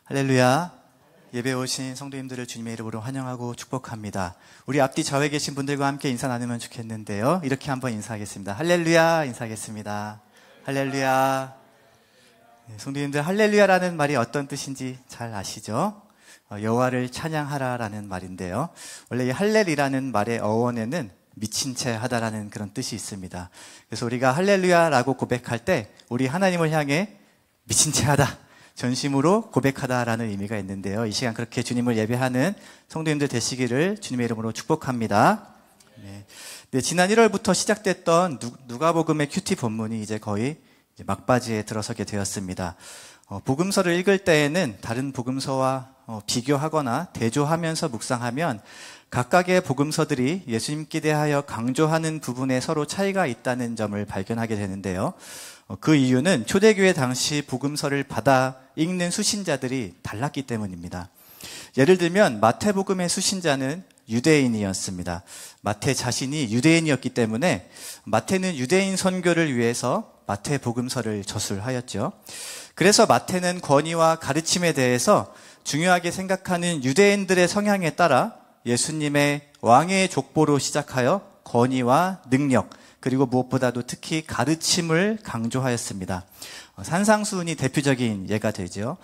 할렐루야. 예배 오신 성도님들을 주님의 이름으로 환영하고 축복합니다. 우리 앞뒤 좌우에 계신 분들과 함께 인사 나누면 좋겠는데요. 이렇게 한번 인사하겠습니다. 할렐루야 인사하겠습니다. 할렐루야. 성도님들, 할렐루야라는 말이 어떤 뜻인지 잘 아시죠? 여호와를 찬양하라라는 말인데요. 원래 이 할렐이라는 말의 어원에는 미친 채 하다라는 그런 뜻이 있습니다. 그래서 우리가 할렐루야라고 고백할 때 우리 하나님을 향해 미친 채 하다, 전심으로 고백하다라는 의미가 있는데요. 이 시간 그렇게 주님을 예배하는 성도님들 되시기를 주님의 이름으로 축복합니다. 네, 지난 1월부터 시작됐던 누가복음의 큐티 본문이 이제 거의 막바지에 들어서게 되었습니다. 복음서를 읽을 때에는 다른 복음서와 비교하거나 대조하면서 묵상하면 각각의 복음서들이 예수님께 대하여 강조하는 부분에 서로 차이가 있다는 점을 발견하게 되는데요. 그 이유는 초대교회 당시 복음서를 받아 읽는 수신자들이 달랐기 때문입니다. 예를 들면 마태복음의 수신자는 유대인이었습니다. 마태 자신이 유대인이었기 때문에 마태는 유대인 선교를 위해서 마태복음서를 저술하였죠. 그래서 마태는 권위와 가르침에 대해서 중요하게 생각하는 유대인들의 성향에 따라 예수님의 왕의 족보로 시작하여 권위와 능력, 그리고 무엇보다도 특히 가르침을 강조하였습니다. 산상수훈이 대표적인 예가 되죠.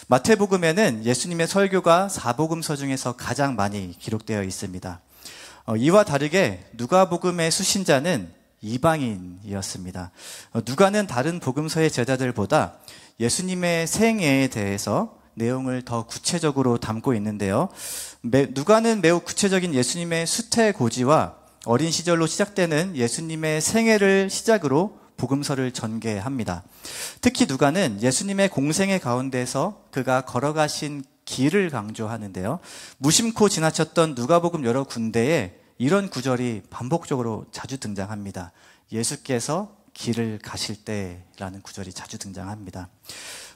마태복음에는 예수님의 설교가 사복음서 중에서 가장 많이 기록되어 있습니다. 이와 다르게 누가복음의 수신자는 이방인이었습니다. 누가는 다른 복음서의 제자들보다 예수님의 생애에 대해서 내용을 더 구체적으로 담고 있는데요. 누가는 매우 구체적인 예수님의 수태고지와 어린 시절로 시작되는 예수님의 생애를 시작으로 복음서를 전개합니다. 특히 누가는 예수님의 공생애 가운데서 그가 걸어가신 길을 강조하는데요. 무심코 지나쳤던 누가복음 여러 군데에 이런 구절이 반복적으로 자주 등장합니다. 예수께서 길을 가실 때라는 구절이 자주 등장합니다.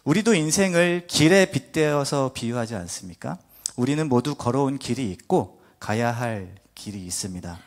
우리도 인생을 길에 빗대어서 비유하지 않습니까? 우리는 모두 걸어온 길이 있고 가야 할 길이 있습니다.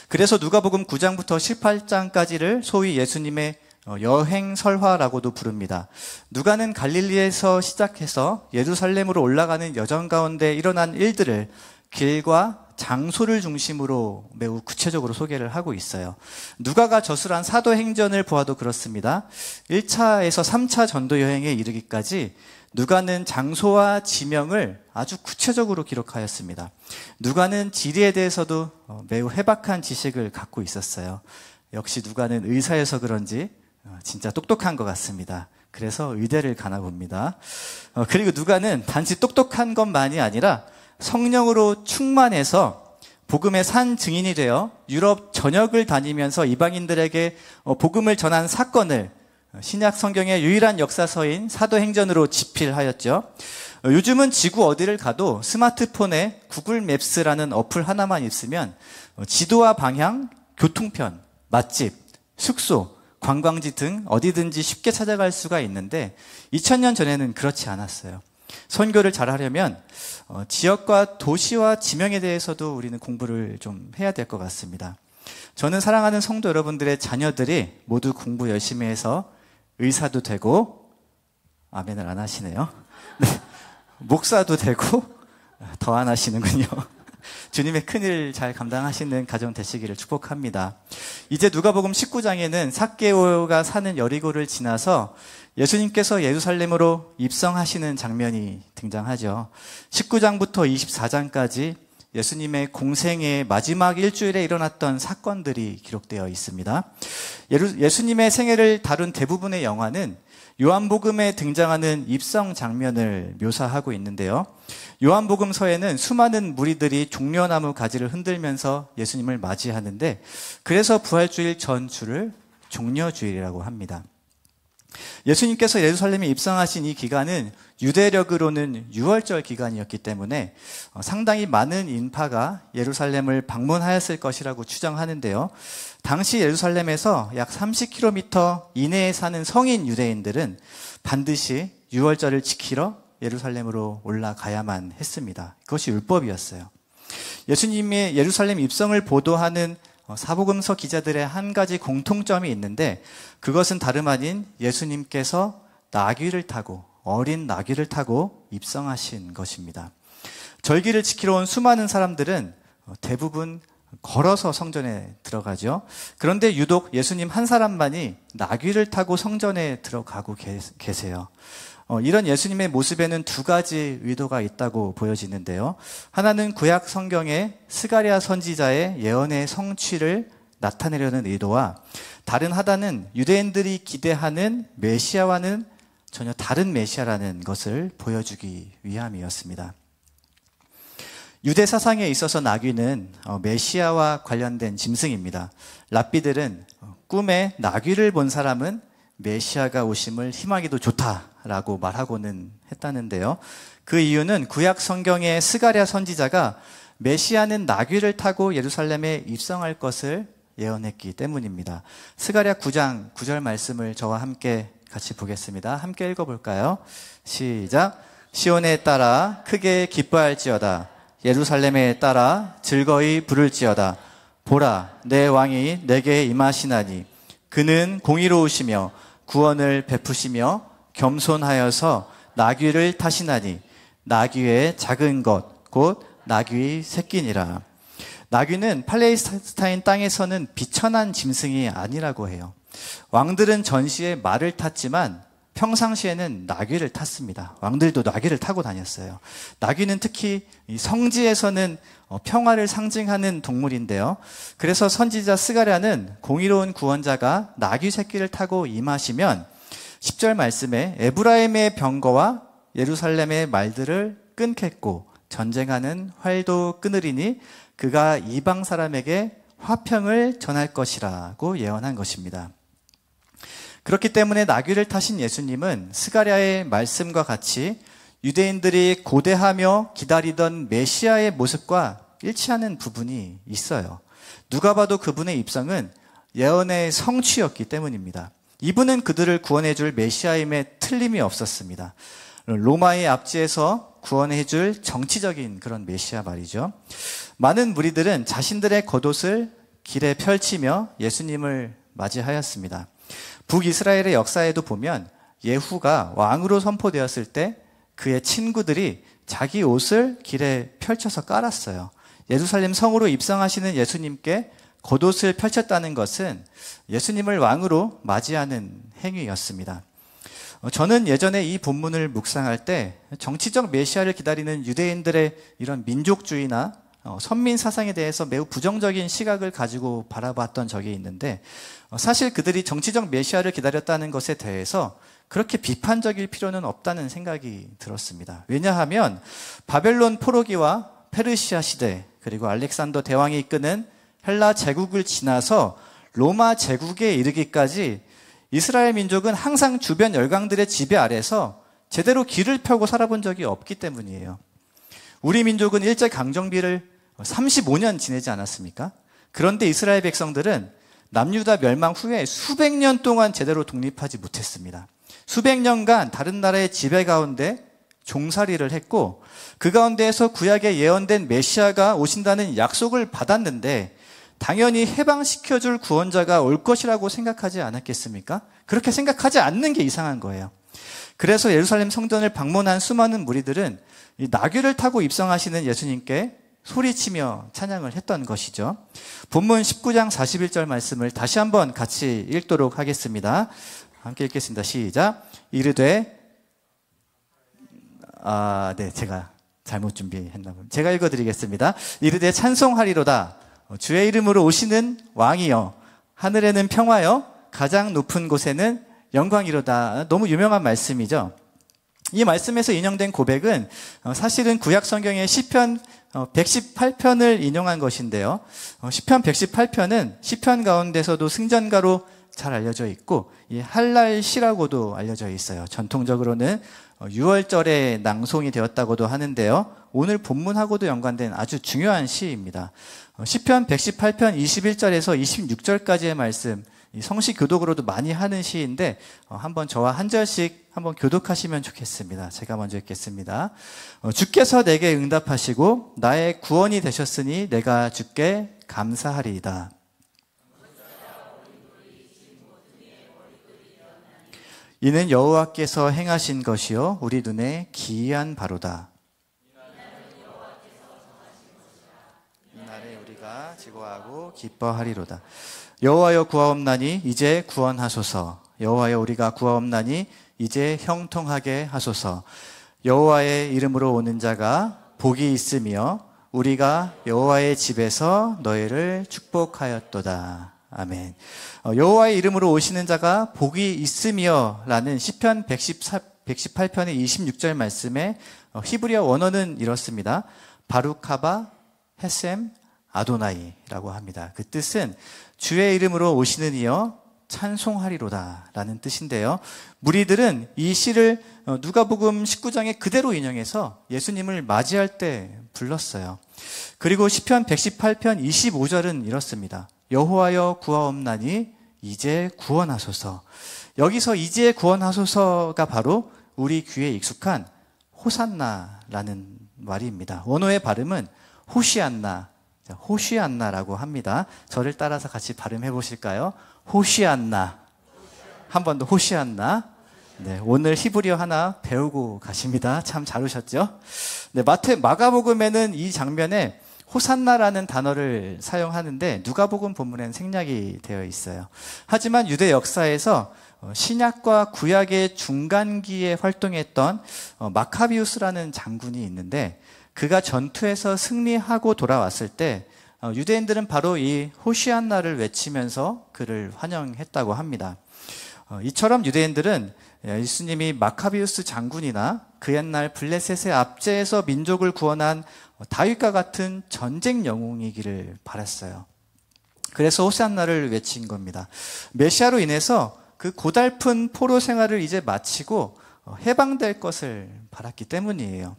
그래서 누가복음 9장부터 18장까지를 소위 예수님의 여행설화라고도 부릅니다. 누가는 갈릴리에서 시작해서 예루살렘으로 올라가는 여정 가운데 일어난 일들을 길과 장소를 중심으로 매우 구체적으로 소개를 하고 있어요. 누가가 저술한 사도행전을 보아도 그렇습니다. 1차에서 3차 전도 여행에 이르기까지 누가는 장소와 지명을 아주 구체적으로 기록하였습니다. 누가는 지리에 대해서도 매우 해박한 지식을 갖고 있었어요. 역시 누가는 의사여서 그런지 진짜 똑똑한 것 같습니다. 그래서 의대를 가나 봅니다. 그리고 누가는 단지 똑똑한 것만이 아니라 성령으로 충만해서 복음의 산 증인이 되어 유럽 전역을 다니면서 이방인들에게 복음을 전한 사건을 신약 성경의 유일한 역사서인 사도행전으로 집필하였죠. 요즘은 지구 어디를 가도 스마트폰에 구글 맵스라는 어플 하나만 있으면 지도와 방향, 교통편, 맛집, 숙소, 관광지 등 어디든지 쉽게 찾아갈 수가 있는데 2000년 전에는 그렇지 않았어요. 선교를 잘하려면 지역과 도시와 지명에 대해서도 우리는 공부를 좀 해야 될 것 같습니다. 저는 사랑하는 성도 여러분들의 자녀들이 모두 공부 열심히 해서 의사도 되고, 아멘을 안 하시네요. 네, 목사도 되고, 더 안 하시는군요. 주님의 큰일 잘 감당하시는 가정 되시기를 축복합니다. 이제 누가복음 19장에는 삭개오가 사는 여리고를 지나서 예수님께서 예루살렘으로 입성하시는 장면이 등장하죠. 19장부터 24장까지 예수님의 공생의 마지막 일주일에 일어났던 사건들이 기록되어 있습니다. 예수님의 생애를 다룬 대부분의 영화는 요한복음에 등장하는 입성 장면을 묘사하고 있는데요. 요한복음서에는 수많은 무리들이 종려나무 가지를 흔들면서 예수님을 맞이하는데, 그래서 부활주일 전 주를 종려주일이라고 합니다. 예수님께서 예루살렘에 입성하신 이 기간은 유대력으로는 유월절 기간이었기 때문에 상당히 많은 인파가 예루살렘을 방문하였을 것이라고 추정하는데요. 당시 예루살렘에서 약 30km 이내에 사는 성인 유대인들은 반드시 유월절을 지키러 예루살렘으로 올라가야만 했습니다. 그것이 율법이었어요. 예수님의 예루살렘 입성을 보도하는 사복음서 기자들의 한 가지 공통점이 있는데, 그것은 다름 아닌 예수님께서 나귀를 타고 어린 나귀를 타고 입성하신 것입니다. 절기를 지키러 온 수많은 사람들은 대부분 걸어서 성전에 들어가죠. 그런데 유독 예수님 한 사람만이 나귀를 타고 성전에 들어가고 계세요. 이런 예수님의 모습에는 두 가지 의도가 있다고 보여지는데요. 하나는 구약 성경의 스가랴 선지자의 예언의 성취를 나타내려는 의도와, 다른 하나는 유대인들이 기대하는 메시아와는 전혀 다른 메시아라는 것을 보여주기 위함이었습니다. 유대 사상에 있어서 나귀는 메시아와 관련된 짐승입니다. 랍비들은 꿈에 나귀를 본 사람은 메시아가 오심을 희망해도 좋다라고 말하고는 했다는데요. 그 이유는 구약 성경의 스가랴 선지자가 메시아는 나귀를 타고 예루살렘에 입성할 것을 예언했기 때문입니다. 스가랴 9장 9절 말씀을 저와 함께 같이 보겠습니다. 함께 읽어볼까요? 시작. 시온에 따라 크게 기뻐할지어다. 예루살렘에 따라 즐거이 부를지어다. 보라, 내 왕이 내게 임하시나니 그는 공의로우시며 구원을 베푸시며 겸손하여서 나귀를 타시나니 나귀의 작은 것 곧 나귀의 새끼니라. 나귀는 팔레스타인 땅에서는 비천한 짐승이 아니라고 해요. 왕들은 전시에 말을 탔지만 평상시에는 나귀를 탔습니다. 왕들도 나귀를 타고 다녔어요. 나귀는 특히 성지에서는 평화를 상징하는 동물인데요. 그래서 선지자 스가랴는 공의로운 구원자가 나귀 새끼를 타고 임하시면 10절 말씀에 에브라임의 병거와 예루살렘의 말들을 끊겠고 전쟁하는 활도 끊으리니 그가 이방 사람에게 화평을 전할 것이라고 예언한 것입니다. 그렇기 때문에 나귀를 타신 예수님은 스가랴의 말씀과 같이 유대인들이 고대하며 기다리던 메시아의 모습과 일치하는 부분이 있어요. 누가 봐도 그분의 입성은 예언의 성취였기 때문입니다. 이분은 그들을 구원해줄 메시아임에 틀림이 없었습니다. 로마의 압제에서 구원해줄 정치적인 그런 메시아 말이죠. 많은 무리들은 자신들의 겉옷을 길에 펼치며 예수님을 맞이하였습니다. 북이스라엘의 역사에도 보면 예후가 왕으로 선포되었을 때 그의 친구들이 자기 옷을 길에 펼쳐서 깔았어요. 예루살렘 성으로 입성하시는 예수님께 겉옷을 펼쳤다는 것은 예수님을 왕으로 맞이하는 행위였습니다. 저는 예전에 이 본문을 묵상할 때 정치적 메시아를 기다리는 유대인들의 이런 민족주의나 선민 사상에 대해서 매우 부정적인 시각을 가지고 바라봤던 적이 있는데, 사실 그들이 정치적 메시아를 기다렸다는 것에 대해서 그렇게 비판적일 필요는 없다는 생각이 들었습니다. 왜냐하면 바벨론 포로기와 페르시아 시대 그리고 알렉산더 대왕이 이끄는 헬라 제국을 지나서 로마 제국에 이르기까지 이스라엘 민족은 항상 주변 열강들의 지배 아래서 제대로 길을 펴고 살아본 적이 없기 때문이에요. 우리 민족은 일제강점기를 35년 지내지 않았습니까? 그런데 이스라엘 백성들은 남유다 멸망 후에 수백 년 동안 제대로 독립하지 못했습니다. 수백 년간 다른 나라의 지배 가운데 종살이를 했고, 그 가운데에서 구약에 예언된 메시아가 오신다는 약속을 받았는데 당연히 해방시켜줄 구원자가 올 것이라고 생각하지 않았겠습니까? 그렇게 생각하지 않는 게 이상한 거예요. 그래서 예루살렘 성전을 방문한 수많은 무리들은 이 나귀를 타고 입성하시는 예수님께 소리치며 찬양을 했던 것이죠. 본문 19장 41절 말씀을 다시 한번 같이 읽도록 하겠습니다. 함께 읽겠습니다. 시작. 이르되, 네, 제가 잘못 준비했나 봅니다. 제가 읽어드리겠습니다. 이르되 찬송하리로다. 주의 이름으로 오시는 왕이여, 하늘에는 평화여, 가장 높은 곳에는 영광이로다. 너무 유명한 말씀이죠. 이 말씀에서 인용된 고백은 사실은 구약 성경의 시편 118편을 인용한 것인데요. 시편 118편은 시편 가운데서도 승전가로 잘 알려져 있고, 이 할랄시라고도 알려져 있어요. 전통적으로는 6월절에 낭송이 되었다고도 하는데요. 오늘 본문하고도 연관된 아주 중요한 시입니다. 시편 118편 21절에서 26절까지의 말씀, 성시 교독으로도 많이 하는 시인데 한번 저와 한 절씩 한번 교독하시면 좋겠습니다. 제가 먼저 읽겠습니다. 주께서 내게 응답하시고 나의 구원이 되셨으니 내가 주께 감사하리이다. 이는 여호와께서 행하신 것이요 우리 눈에 기이한 바로다. 이날에 우리가 즐거워하고 기뻐하리로다. 여호와여 구하옵나니 이제 구원하소서. 여호와여 우리가 구하옵나니 이제 형통하게 하소서. 여호와의 이름으로 오는 자가 복이 있으며 우리가 여호와의 집에서 너희를 축복하였도다. 아멘. 여호와의 이름으로 오시는 자가 복이 있으며 라는 시편 118편의 26절 말씀에 히브리어 원어는 이렇습니다. 바루카바 헤셈 아도나이라고 합니다. 그 뜻은 주의 이름으로 오시는 이여 찬송하리로다 라는 뜻인데요. 무리들은 이 시를 누가복음 19장에 그대로 인용해서 예수님을 맞이할 때 불렀어요. 그리고 시편 118편 25절은 이렇습니다. 여호와여 구하옵나니 이제 구원하소서. 여기서 이제 구원하소서가 바로 우리 귀에 익숙한 호산나라는 말입니다. 원어의 발음은 호시안나, 호시안나라고 합니다. 저를 따라서 같이 발음해 보실까요? 호시안나. 한 번 더 호시안나. 네, 오늘 히브리어 하나 배우고 가십니다. 참 잘 오셨죠? 네, 마가복음에는 이 장면에 호산나라는 단어를 사용하는데 누가복음 본문에는 생략이 되어 있어요. 하지만 유대 역사에서 신약과 구약의 중간기에 활동했던 마카비우스라는 장군이 있는데 그가 전투에서 승리하고 돌아왔을 때 유대인들은 바로 이 호시안나를 외치면서 그를 환영했다고 합니다. 이처럼 유대인들은 예수님이 마카비우스 장군이나 그 옛날 블레셋의 압제에서 민족을 구원한 다윗과 같은 전쟁 영웅이기를 바랐어요. 그래서 호시안나를 외친 겁니다. 메시아로 인해서 그 고달픈 포로 생활을 이제 마치고 해방될 것을 바랐기 때문이에요.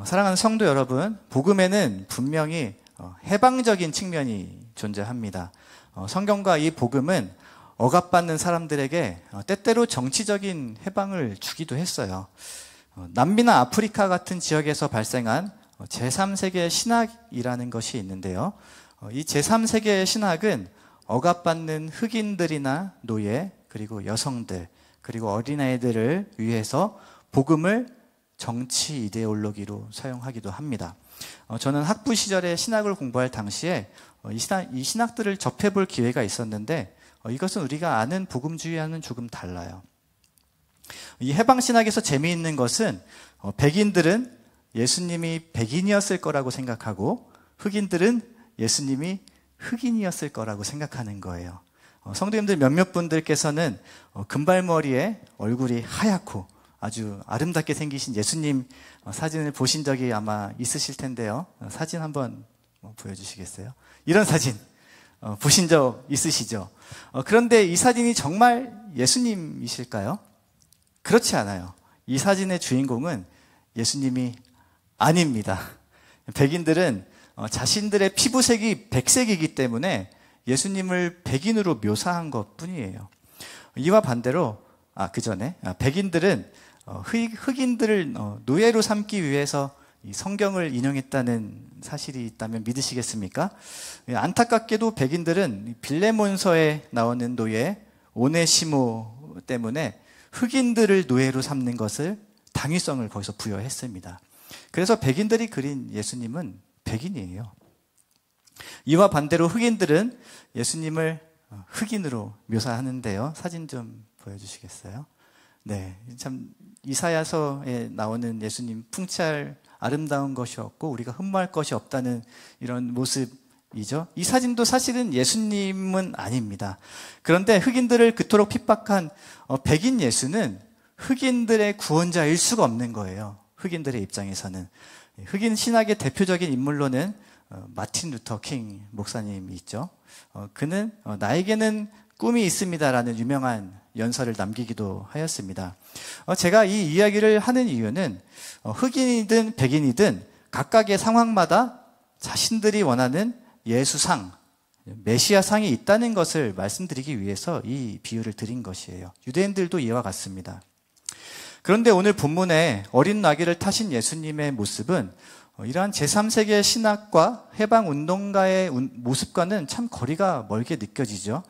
사랑하는 성도 여러분, 복음에는 분명히 해방적인 측면이 존재합니다. 성경과 이 복음은 억압받는 사람들에게 때때로 정치적인 해방을 주기도 했어요. 남미나 아프리카 같은 지역에서 발생한 제3세계 신학이라는 것이 있는데요. 이 제3세계 신학은 억압받는 흑인들이나 노예, 그리고 여성들, 그리고 어린아이들을 위해서 복음을 정치 이데올로기로 사용하기도 합니다. 저는 학부 시절에 신학을 공부할 당시에 이 신학들을 접해볼 기회가 있었는데 이것은 우리가 아는 복음주의와는 조금 달라요. 이 해방신학에서 재미있는 것은 백인들은 예수님이 백인이었을 거라고 생각하고 흑인들은 예수님이 흑인이었을 거라고 생각하는 거예요. 성도님들 몇몇 분들께서는 금발머리에 얼굴이 하얗고 아주 아름답게 생기신 예수님 사진을 보신 적이 아마 있으실 텐데요. 사진 한번 보여주시겠어요? 이런 사진 보신 적 있으시죠? 그런데 이 사진이 정말 예수님이실까요? 그렇지 않아요. 이 사진의 주인공은 예수님이 아닙니다. 백인들은 자신들의 피부색이 백색이기 때문에 예수님을 백인으로 묘사한 것 뿐이에요. 이와 반대로 그 전에 백인들은 흑인들을 노예로 삼기 위해서 이 성경을 인용했다는 사실이 있다면 믿으시겠습니까? 안타깝게도 백인들은 빌레몬서에 나오는 노예 오네시모 때문에 흑인들을 노예로 삼는 것을 당위성을 거기서 부여했습니다. 그래서 백인들이 그린 예수님은 백인이에요. 이와 반대로 흑인들은 예수님을 흑인으로 묘사하는데요. 사진 좀 보여주시겠어요? 네, 참 이사야서에 나오는 예수님 풍채할 아름다운 것이 없고 우리가 흠모할 것이 없다는 이런 모습이죠. 이 사진도 사실은 예수님은 아닙니다. 그런데 흑인들을 그토록 핍박한 백인 예수는 흑인들의 구원자일 수가 없는 거예요. 흑인들의 입장에서는. 흑인 신학의 대표적인 인물로는 마틴 루터 킹 목사님이 있죠. 그는 나에게는 꿈이 있습니다라는 유명한 연설을 남기기도 하였습니다. 제가 이 이야기를 하는 이유는 흑인이든 백인이든 각각의 상황마다 자신들이 원하는 예수상, 메시아상이 있다는 것을 말씀드리기 위해서 이 비유를 드린 것이에요. 유대인들도 이와 같습니다. 그런데 오늘 본문에 어린 나귀를 타신 예수님의 모습은 이러한 제3세계 신학과 해방운동가의 모습과는 참 거리가 멀게 느껴지죠.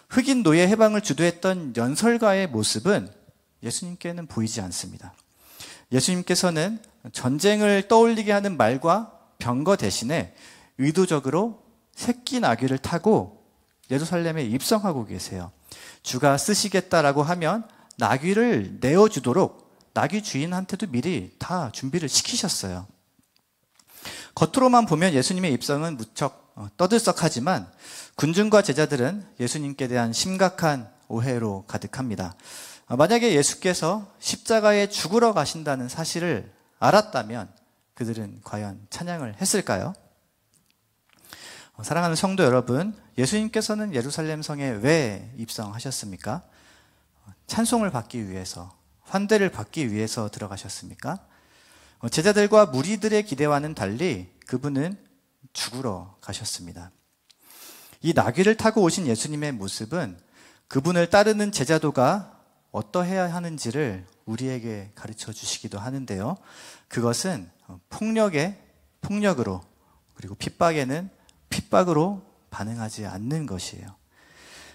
흑인 노예 해방을 주도했던 연설가의 모습은 예수님께는 보이지 않습니다. 예수님께서는 전쟁을 떠올리게 하는 말과 병거 대신에 의도적으로 새끼 나귀를 타고 예루살렘에 입성하고 계세요. 주가 쓰시겠다라고 하면 나귀를 내어주도록 나귀 주인한테도 미리 다 준비를 시키셨어요. 겉으로만 보면 예수님의 입성은 무척 떠들썩하지만 군중과 제자들은 예수님께 대한 심각한 오해로 가득합니다. 만약에 예수께서 십자가에 죽으러 가신다는 사실을 알았다면 그들은 과연 찬양을 했을까요? 사랑하는 성도 여러분, 예수님께서는 예루살렘 성에 왜 입성하셨습니까? 찬송을 받기 위해서, 환대를 받기 위해서 들어가셨습니까? 제자들과 무리들의 기대와는 달리 그분은 죽으러 가셨습니다. 이 나귀를 타고 오신 예수님의 모습은 그분을 따르는 제자도가 어떠해야 하는지를 우리에게 가르쳐 주시기도 하는데요. 그것은 폭력에 폭력으로, 그리고 핍박에는 핍박으로 반응하지 않는 것이에요.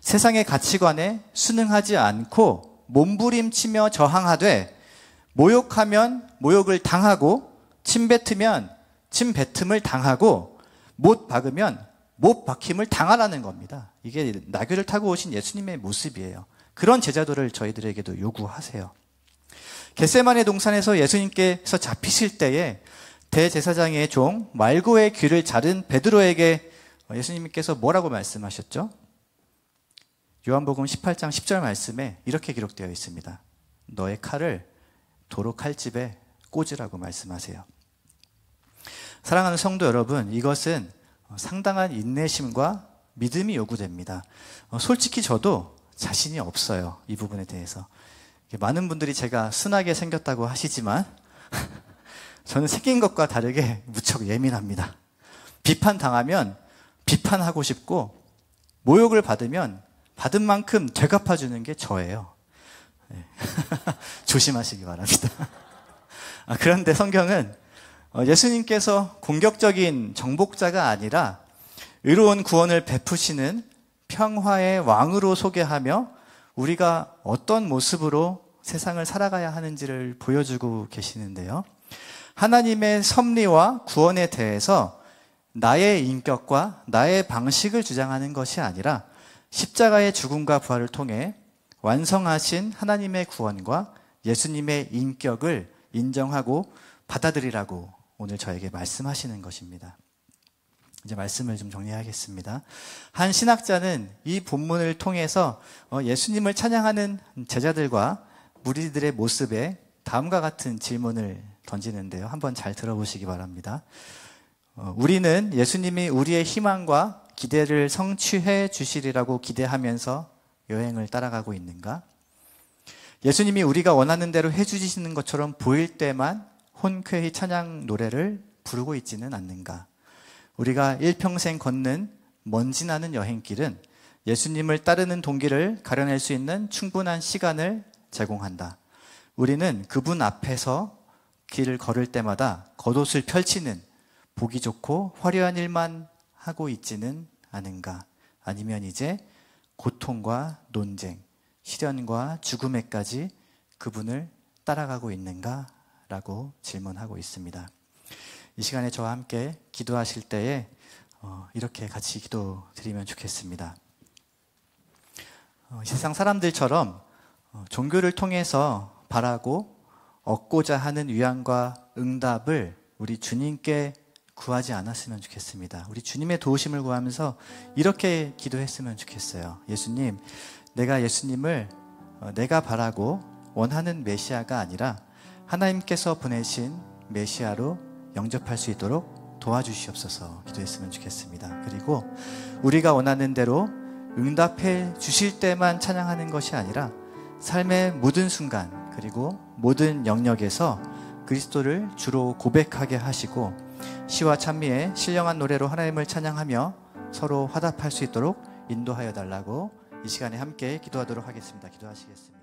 세상의 가치관에 순응하지 않고 몸부림치며 저항하되 모욕하면 모욕을 당하고 침뱉으면 침뱉음을 당하고 못 박으면 못 박힘을 당하라는 겁니다. 이게 나귀를 타고 오신 예수님의 모습이에요. 그런 제자도를 저희들에게도 요구하세요. 겟세마네 동산에서 예수님께서 잡히실 때에 대제사장의 종 말고의 귀를 자른 베드로에게 예수님께서 뭐라고 말씀하셨죠? 요한복음 18장 10절 말씀에 이렇게 기록되어 있습니다. 너의 칼을 도로 칼집에 꽂으라고 말씀하세요. 사랑하는 성도 여러분, 이것은 상당한 인내심과 믿음이 요구됩니다. 솔직히 저도 자신이 없어요. 이 부분에 대해서. 많은 분들이 제가 순하게 생겼다고 하시지만 저는 생긴 것과 다르게 무척 예민합니다. 비판당하면 비판하고 싶고 모욕을 받으면 받은 만큼 되갚아주는 게 저예요. 네. 조심하시기 바랍니다. 그런데 성경은 예수님께서 공격적인 정복자가 아니라 의로운 구원을 베푸시는 평화의 왕으로 소개하며 우리가 어떤 모습으로 세상을 살아가야 하는지를 보여주고 계시는데요. 하나님의 섭리와 구원에 대해서 나의 인격과 나의 방식을 주장하는 것이 아니라 십자가의 죽음과 부활을 통해 완성하신 하나님의 구원과 예수님의 인격을 인정하고 받아들이라고 오늘 저에게 말씀하시는 것입니다. 이제 말씀을 좀 정리하겠습니다. 한 신학자는 이 본문을 통해서 예수님을 찬양하는 제자들과 무리들의 모습에 다음과 같은 질문을 던지는데요. 한번 잘 들어보시기 바랍니다. 우리는 예수님이 우리의 희망과 기대를 성취해 주시리라고 기대하면서 여행을 따라가고 있는가? 예수님이 우리가 원하는 대로 해주시는 것처럼 보일 때만 혼쾌히 찬양 노래를 부르고 있지는 않는가? 우리가 일평생 걷는 먼지나는 여행길은 예수님을 따르는 동기를 가려낼 수 있는 충분한 시간을 제공한다. 우리는 그분 앞에서 길을 걸을 때마다 겉옷을 펼치는 보기 좋고 화려한 일만 하고 있지는 않은가? 아니면 이제 고통과 논쟁, 시련과 죽음에까지 그분을 따라가고 있는가? 라고 질문하고 있습니다. 이 시간에 저와 함께 기도하실 때에 이렇게 같이 기도 드리면 좋겠습니다. 세상 사람들처럼 종교를 통해서 바라고 얻고자 하는 위안과 응답을 우리 주님께 구하지 않았으면 좋겠습니다. 우리 주님의 도우심을 구하면서 이렇게 기도했으면 좋겠어요. 예수님, 내가 예수님을 내가 바라고 원하는 메시아가 아니라 하나님께서 보내신 메시아로 영접할 수 있도록 도와주시옵소서 기도했으면 좋겠습니다. 그리고 우리가 원하는 대로 응답해 주실 때만 찬양하는 것이 아니라 삶의 모든 순간 그리고 모든 영역에서 그리스도를 주로 고백하게 하시고 시와 찬미의 신령한 노래로 하나님을 찬양하며 서로 화답할 수 있도록 인도하여 달라고 이 시간에 함께 기도하도록 하겠습니다. 기도하시겠습니다.